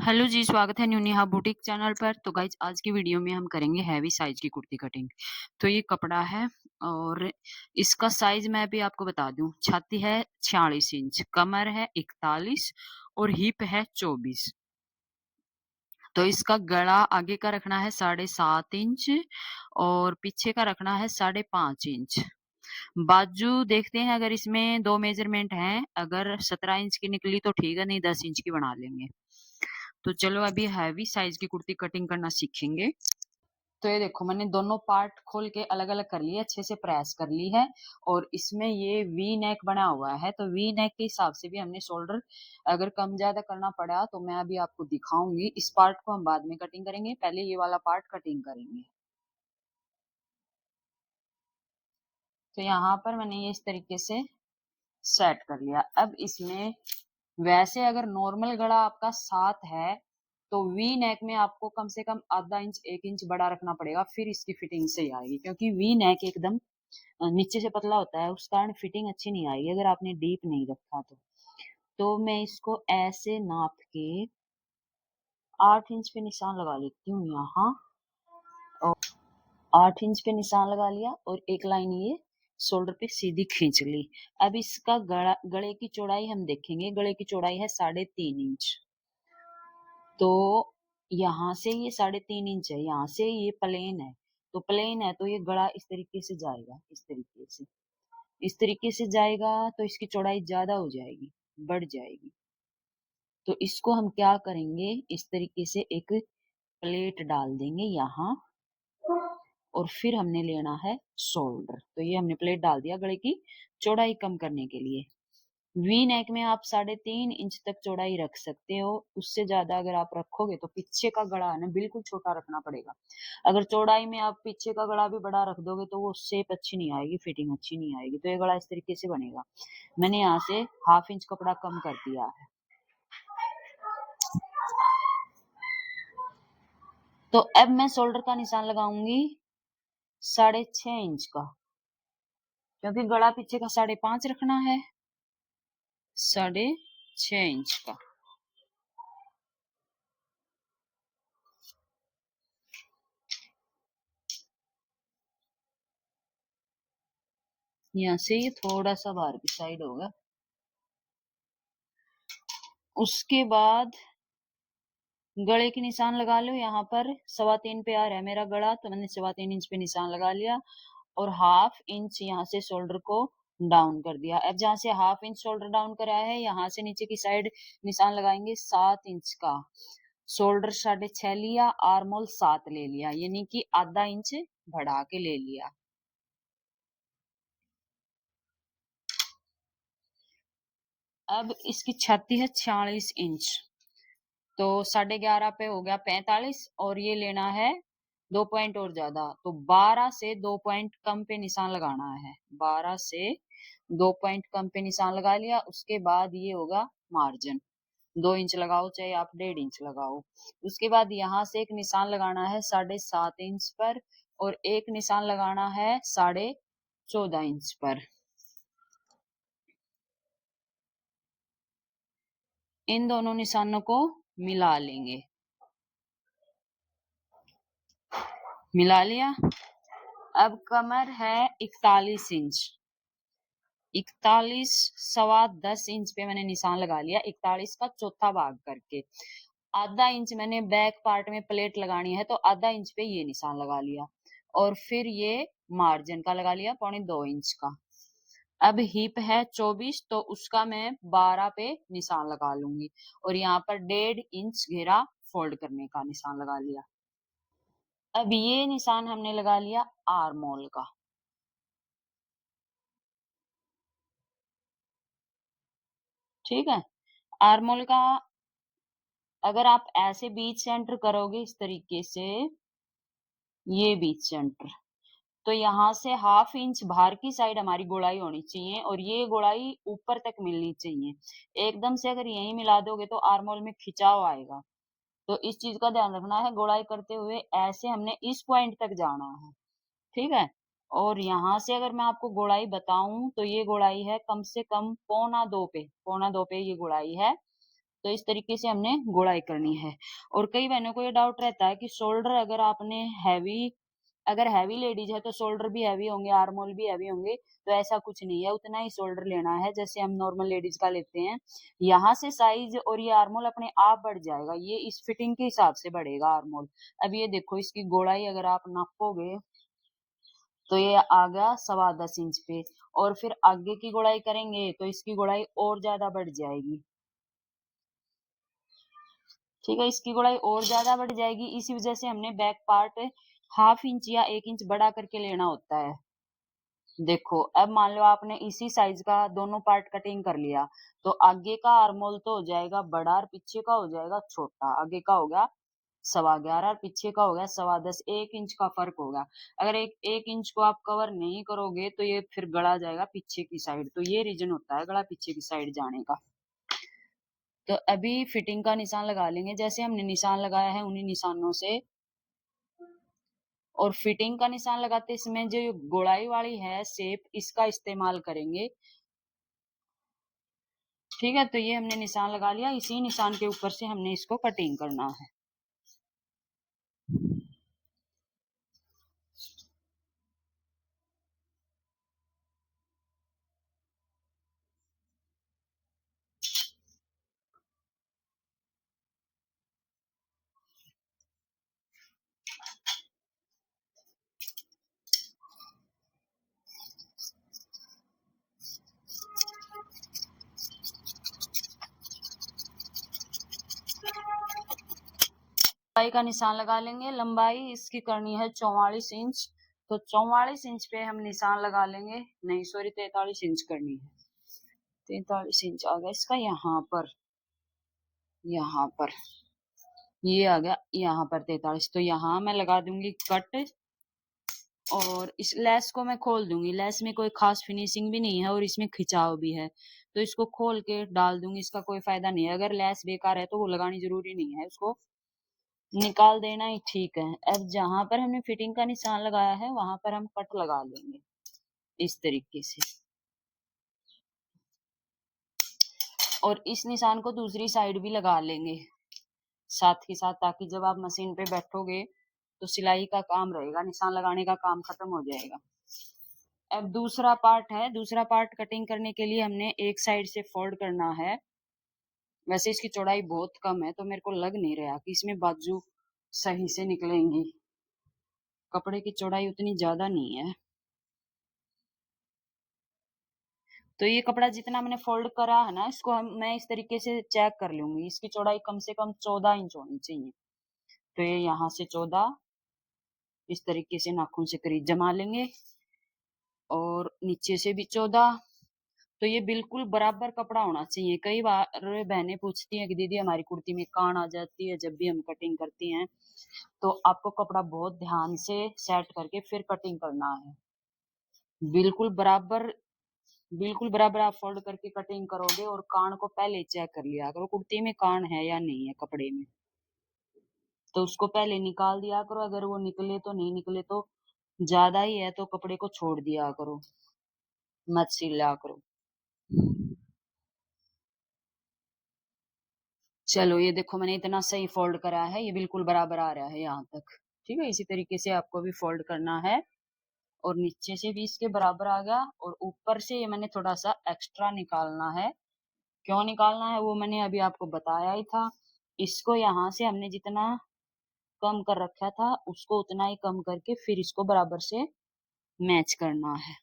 Hello जी, स्वागत है new Neha boutique channel पर। तो गाइज आज की वीडियो में हम करेंगे हैवी साइज की कुर्ती कटिंग। तो ये कपड़ा है और इसका साइज मैं भी आपको बता दूं। छाती है 46 इंच, कमर है 41 और हिप है 24। तो इसका गला आगे का रखना है 7.5 इंच और पीछे का रखना है 5.5 इंच। बाजू देखते हैं, अगर इसमें 2 मेजरमेंट हैं, अगर 17 इंच की निकली तो ठीक है, नहीं 10 इंच की बना लेंगे। तो चलो अभी हैवी साइज की कुर्ती कटिंग करना सीखेंगे। तो ये देखो, मैंने दोनों पार्ट खोल के अलग-अलग कर लिए, अच्छे से प्रेस कर ली है और इसमें ये वी नेक बना हुआ है, तो वी नेक के हिसाब से भी हमने शोल्डर अगर कम ज़्यादा करना पड़ा तो मैं अभी आपको दिखाऊँगी। इस पार्ट को हम बाद में कटिंग करेंगे, पहले ये वाला पार्ट कटिंग करेंगे। तो यहाँ पर मैंने ये इस तरीके से सेट कर लिया। अब इसमें वैसे अगर नॉर्मल गला आपका 7 है, तो वी नेक में आपको कम से कम आधा इंच 1 इंच बड़ा रखना पड़ेगा, फिर इसकी फिटिंग सही आएगी। क्योंकि वी नेक एकदम नीचे से पतला होता है, उस कारण फिटिंग अच्छी नहीं आएगी अगर आपने डीप नहीं रखा तो। तो मैं इसको ऐसे नाप के 8 इंच पे निशान लगा लेती हूँ यहाँ, और 8 इंच पे निशान लगा लिया और एक लाइन ये शोल्डर पे सीधी खींच ली। अब इसका गले की चौड़ाई हम देखेंगे। गले की चौड़ाई है 3.5 इंच। तो यहाँ से ये 3.5 इंच है, यहाँ से ये प्लेन है, तो प्लेन है तो ये गला इस तरीके से जाएगा, इस तरीके से जाएगा, तो इसकी चौड़ाई ज्यादा हो जाएगी, बढ़ जाएगी। तो इसको हम क्या करेंगे, इस तरीके से एक प्लेट डाल देंगे यहाँ, और फिर हमने लेना है शोल्डर। तो ये हमने प्लेट डाल दिया गले की चौड़ाई कम करने के लिए। वी नेक में आप 3.5 इंच तक चौड़ाई रख सकते हो, उससे ज्यादा अगर आप रखोगे तो पीछे का गला है ना बिल्कुल छोटा रखना पड़ेगा। अगर चौड़ाई में आप पीछे का गला भी बड़ा रख दोगे तो वो शेप अच्छी नहीं आएगी, फिटिंग अच्छी नहीं आएगी। तो ये गला इस तरीके से बनेगा। मैंने यहाँ से 1/2 इंच कपड़ा कम कर दिया है। तो अब मैं शोल्डर का निशान लगाऊंगी 6.5 इंच का, क्योंकि गला पीछे का 5.5 रखना है, 6.5 इंच का। यहाँ से ये थोड़ा सा बाहर की साइड होगा। उसके बाद गले की निशान लगा लो। यहाँ पर 3.25 पे आ रहा है मेरा गला, तो मैंने 3.25 इंच पे निशान लगा लिया और 1/2 इंच यहाँ से शोल्डर को डाउन कर दिया। अब जहाँ से 1/2 इंच शोल्डर डाउन करा है, यहाँ से नीचे की साइड निशान लगाएंगे 7 इंच का। शोल्डर 6.5 लिया, आर्मोल 7 ले लिया, यानी कि आधा इंच बढ़ा के ले लिया। अब इसकी छाती है 46 इंच, तो 11.5 पे हो गया 45, और ये लेना है 2 पॉइंट और ज्यादा, तो 12 से 2 पॉइंट कम पे निशान लगाना है। 12 से 2 पॉइंट कम पे निशान लगा लिया। उसके बाद ये होगा मार्जिन। 2 इंच लगाओ चाहे आप 1.5 इंच लगाओ। उसके बाद यहाँ से एक निशान लगाना है 7.5 इंच पर, और एक निशान लगाना है 14.5 इंच पर। इन दोनों निशानों को मिला लेंगे। मिला लिया। अब कमर है 41 इंच। 41 10.25 इंच पे मैंने निशान लगा लिया, 41 का चौथा भाग करके। आधा इंच मैंने बैक पार्ट में प्लेट लगानी है, तो आधा इंच पे ये निशान लगा लिया, और फिर ये मार्जिन का लगा लिया 1.25 इंच का। अब हिप है 24, तो उसका मैं 12 पे निशान लगा लूंगी, और यहाँ पर 1.5 इंच घेरा फोल्ड करने का निशान लगा लिया। अब ये निशान हमने लगा लिया आर्मोल का। ठीक है, आर्मोल का अगर आप ऐसे बीच सेंटर करोगे इस तरीके से, ये बीच सेंटर, तो यहाँ से 1/2 इंच बाहर की साइड हमारी गोलाई होनी चाहिए, और ये गोलाई ऊपर तक मिलनी चाहिए। एकदम से अगर यहीं मिला दोगे तो आर्मोल में खिंचाव आएगा। तो इस चीज का ध्यान रखना है। गोलाई करते हुए ऐसे हमने इस पॉइंट तक जाना है। ठीक है, और यहाँ से अगर मैं आपको गोलाई बताऊं तो ये गोलाई है कम से कम 1.25 पे, 1.25 पे ये गोलाई है। तो इस तरीके से हमने गोलाई करनी है। और कई बहनों को ये डाउट रहता है कि शोल्डर अगर आपने अगर हैवी लेडीज है तो शोल्डर भी हैवी होंगे, आर्म होल भी हैवी होंगे। तो ऐसा कुछ नहीं है, उतना ही शोल्डर लेना है जैसे हम नॉर्मल लेडीज का लेते हैं। यहाँ से साइज और ये आर्म होल अपने आप बढ़ जाएगा, ये इस फिटिंग के हिसाब से बढ़ेगा आर्म होल। अब ये देखो, इसकी गोलाई अगर आप नापोगे तो ये आ गया 10.25 इंच पे। और फिर आगे की गोलाई करेंगे तो इसकी गोलाई और ज्यादा बढ़ जाएगी। ठीक है, इसकी गोलाई और ज्यादा बढ़ जाएगी। इसी वजह से हमने बैक पार्ट 1/2 इंच या 1 इंच बड़ा करके लेना होता है। देखो, अब मान लो आपने इसी साइज का दोनों पार्ट कटिंग कर लिया, तो आगे का आर्मोल तो हो जाएगा बड़ा और पीछे का हो जाएगा छोटा। आगे का हो गया 11.25 और पीछे का हो गया 10.25, 1 इंच का फर्क होगा। अगर एक 1 इंच को आप कवर नहीं करोगे तो ये फिर गड़ा जाएगा पीछे की साइड। तो ये रीजन होता है गला पीछे की साइड जाने का। तो अभी फिटिंग का निशान लगा लेंगे, जैसे हमने निशान लगाया है उन्हीं निशानों से। और फिटिंग का निशान लगाते इसमें जो गोलाई वाली है शेप, इसका इस्तेमाल करेंगे। ठीक है, तो ये हमने निशान लगा लिया, इसी निशान के ऊपर से हमने इसको कटिंग करना है। लंबाई का निशान लगा लेंगे। लंबाई इसकी करनी है 44 इंच। तो 44 इंच पे हम निशान लगा लेंगे। नहीं सॉरी, 43 इंच करनी है। 43 इंच आ गया इसका यहाँ पर ये आ गया यहाँ पर 43। तो यहाँ मैं लगा दूंगी कट। और इस लेस को मैं खोल दूंगी। लेस में कोई खास फिनिशिंग भी नहीं है और इसमें खिंचाव भी है, तो इसको खोल के डाल दूंगी। इसका कोई फायदा नहीं है, अगर लेस बेकार है तो वो लगानी जरूरी नहीं है, उसको निकाल देना ही ठीक है। अब जहां पर हमने फिटिंग का निशान लगाया है वहां पर हम कट लगा लेंगे इस तरीके से। और इस निशान को दूसरी साइड भी लगा लेंगे साथ ही साथ, ताकि जब आप मशीन पे बैठोगे तो सिलाई का काम रहेगा, निशान लगाने का काम खत्म हो जाएगा। अब दूसरा पार्ट है। दूसरा पार्ट कटिंग करने के लिए हमने एक साइड से फोल्ड करना है। वैसे इसकी चौड़ाई बहुत कम है तो मेरे को लग नहीं रहा कि इसमें बाजू सही से निकलेंगी। कपड़े की चौड़ाई उतनी ज्यादा नहीं है। तो ये कपड़ा जितना मैंने फोल्ड करा है ना, इसको मैं इस तरीके से चेक कर लूंगी। इसकी चौड़ाई कम से कम 14 इंच होनी चाहिए। तो ये यहाँ से 14 इस तरीके से नाखून से करीब जमा लेंगे। और नीचे से भी 14। तो ये बिल्कुल बराबर कपड़ा होना चाहिए। कई बार बहनें पूछती हैं कि दीदी हमारी कुर्ती में कान आ जाती है जब भी हम कटिंग करती हैं। तो आपको कपड़ा बहुत ध्यान से सेट करके फिर कटिंग करना है। बिल्कुल बराबर, बिल्कुल बराबर आप फोल्ड करके कटिंग करोगे। और कान को पहले चेक कर लिया करो कुर्ती में कान है या नहीं है कपड़े में। तो उसको पहले निकाल दिया करो, अगर वो निकले तो नहीं निकले तो ज्यादा ही है तो कपड़े को छोड़ दिया करो, मत सिला करो। चलो ये देखो, मैंने इतना सही फोल्ड करा है, ये बिल्कुल बराबर आ रहा है यहाँ तक। ठीक है, इसी तरीके से आपको भी फोल्ड करना है। और नीचे से भी इसके बराबर आ गया। और ऊपर से ये मैंने थोड़ा सा एक्स्ट्रा निकालना है। क्यों निकालना है वो मैंने अभी आपको बताया ही था। इसको यहाँ से हमने जितना कम कर रखा था उसको उतना ही कम करके फिर इसको बराबर से मैच करना है।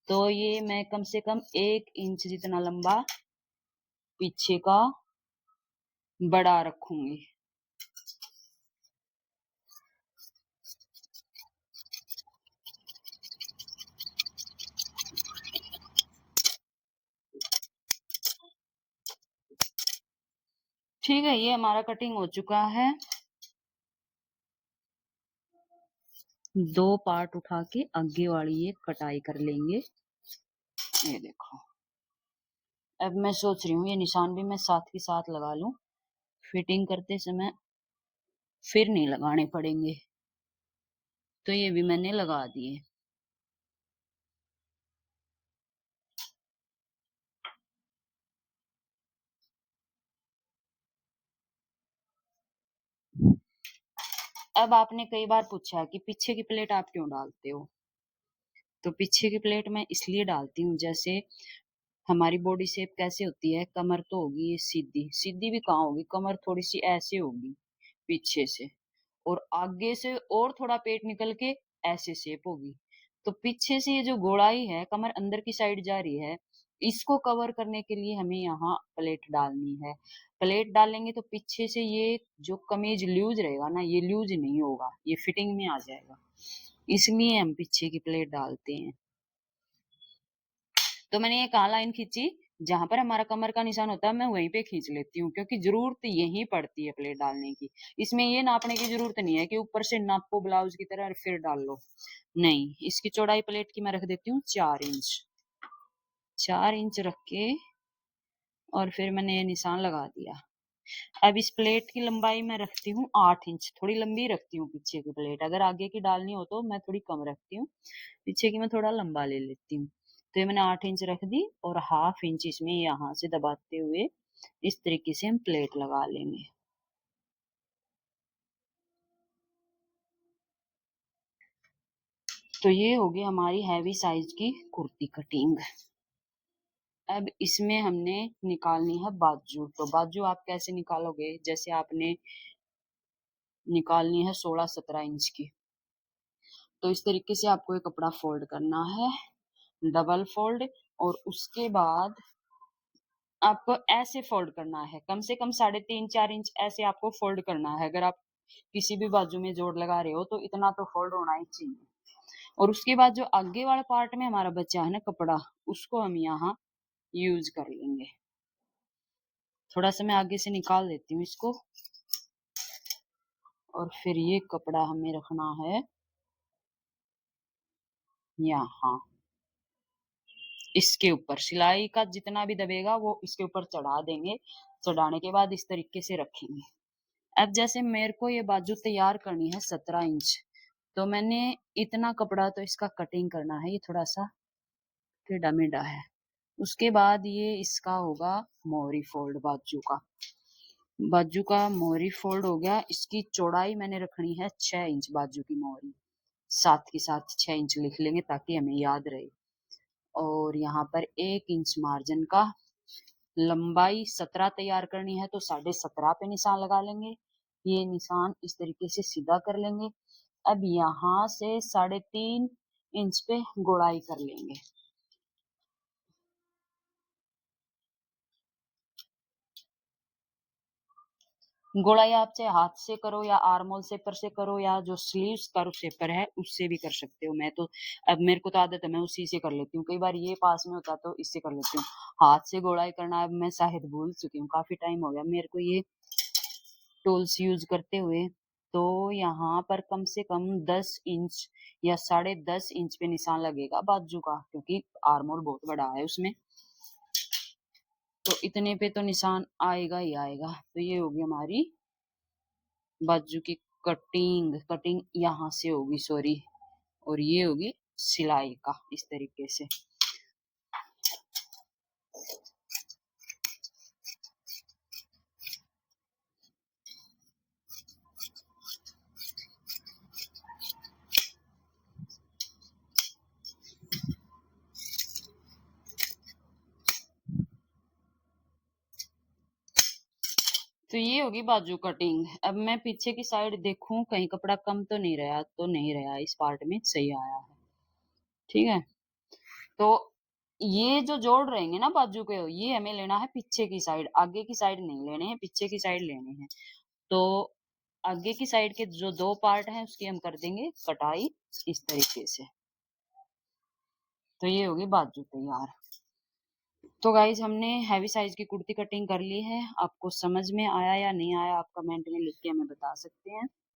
तो ये मैं कम से कम 1 इंच जितना लंबा पीछे का बड़ा रखूंगी। ठीक है, ये हमारा कटिंग हो चुका है। दो पार्ट उठा के आगे वाली ये कटाई कर लेंगे। ये देखो, अब मैं सोच रही हूँ ये निशान भी मैं साथ ही साथ लगा लूं, फिटिंग करते समय फिर नहीं लगाने पड़ेंगे। तो ये भी मैंने लगा दिए। अब आपने कई बार पूछा कि पीछे की प्लेट आप क्यों डालते हो? तो पीछे की प्लेट मैं इसलिए डालती हूँ, जैसे हमारी बॉडी शेप कैसे होती है, कमर तो होगी ये सीधी, सीधी भी कहाँ होगी, कमर थोड़ी-सी ऐसे होगी पीछे से, और आगे से और थोड़ा पेट निकल के ऐसे शेप होगी। तो पीछे से ये जो गोलाई है, कमर अंदर की साइड जा रही है, इसको कवर करने के लिए हमें यहाँ प्लेट डालनी है। प्लेट डालेंगे तो पीछे से ये जो कमीज लूज़ रहेगा ना, ये लूज़ नहीं होगा, ये फिटिंग में आ जाएगा। इसलिए हम पीछे की प्लेट डालते हैं। तो मैंने ये कहाँ लाइन खींची, जहाँ पर हमारा कमर का निशान होता है मैं वहीं पे खींच लेती हूँ, क्योंकि ज़रूरत यहीं पड़ती है प्लेट डालने की। इसमें ये नापने की ज़रूरत नहीं है कि ऊपर से नापो ब्लाउज़ की तरह और फिर डाल लो। नहीं, इसकी चौड़ाई प्लेट की मैं रख देती हूँ 4 इंच। 4 इंच रख के और फिर मैंने ये निशान लगा दिया। अब इस प्लेट की लंबाई मैं रखती हूँ 8 इंच, थोड़ी लंबी रखती हूँ पीछे की प्लेट। अगर आगे की डालनी हो तो मैं थोड़ी कम रखती हूँ, पीछे की मैं थोड़ा लंबा ले लेती हूँ। तो ये मैंने 8 इंच रख दी और हाफ इंच इसमें यहाँ से दबाते हुए इस तरीके से हम प्लेट लगा लेंगे। तो ये होगी हमारी हैवी साइज की कुर्ती कटिंग। अब इसमें हमने निकालनी है बाजू। तो बाजू आप कैसे निकालोगे, जैसे आपने निकालनी है 16-17 इंच की। तो इस तरीके से आपको ये कपड़ा फोल्ड करना है, डबल फोल्ड, और उसके बाद आपको ऐसे फोल्ड करना है, कम से कम 3.5-4 इंच ऐसे आपको फोल्ड करना है। अगर आप किसी भी बाजू में जोड़ लगा रहे हो तो इतना तो फोल्ड होना ही चाहिए। और उसके बाद जो आगे वाले पार्ट में हमारा बचा है ना कपड़ा, उसको हम यहाँ यूज कर लेंगे। थोड़ा सा मैं आगे से निकाल देती हूँ इसको, और फिर ये कपड़ा हमें रखना है यहाँ, इसके ऊपर सिलाई का जितना भी दबेगा वो इसके ऊपर चढ़ा देंगे। चढ़ाने के बाद इस तरीके से रखेंगे। अब जैसे मेरे को ये बाजू तैयार करनी है 17 इंच, तो मैंने इतना कपड़ा तो इसका कटिंग करना है, ये थोड़ा सा टेढ़ा मेढ़ा है। उसके बाद ये इसका होगा मोहरी फोल्ड बाजू का। बाजू का मोहरी फोल्ड हो गया। इसकी चौड़ाई मैंने रखनी है 6 इंच बाजू की मोहरी। साथ के साथ 6 इंच लिख लेंगे ताकि हमें याद रहे। और यहाँ पर 1 इंच मार्जिन का, लंबाई 17 तैयार करनी है तो 17.5 पे निशान लगा लेंगे। ये निशान इस तरीके से सीधा कर लेंगे। अब यहाँ से 3.5 इंच पे गोलाई कर लेंगे। गोलाई आप चाहे हाथ से करो या आर्मोल शेपर से करो या जो स्लीव्स कर्व शेपर है उससे भी कर सकते हो। मैं तो अब मेरे को तो आदत है, मैं उसी से कर लेती हूँ। कई बार ये पास में होता तो इससे कर लेती हूँ। हाथ से गोलाई करना अब मैं शायद भूल चुकी हूँ, काफी टाइम हो गया मेरे को ये टूल्स यूज करते हुए। तो यहाँ पर कम से कम 10 इंच या 10.5 इंच पे निशान लगेगा बाजू का, क्योंकि आर्मोल बहुत बड़ा है उसमें। तो इतने पे तो निशान आएगा ही आएगा। तो ये होगी हमारी बाजू की कटिंग। कटिंग यहाँ से होगी, सॉरी, और ये होगी सिलाई का इस तरीके से। तो ये होगी बाजू कटिंग। अब मैं पीछे की साइड देखूं कहीं कपड़ा कम तो नहीं रहा, तो नहीं रहा, इस पार्ट में सही आया है। ठीक है। तो ये जो जोड़ रहेंगे ना बाजू के, ये हमें लेना है पीछे की साइड, आगे की साइड नहीं लेने हैं, पीछे की साइड लेने हैं। तो आगे की साइड के जो 2 पार्ट हैं उसकी हम कर देंगे कटाई इस तरीके से। तो ये होगी बाजू तैयार। तो गाइज हमने हैवी साइज की कुर्ती कटिंग कर ली है। आपको समझ में आया या नहीं आया आप कमेंट में लिख के हमें बता सकते हैं।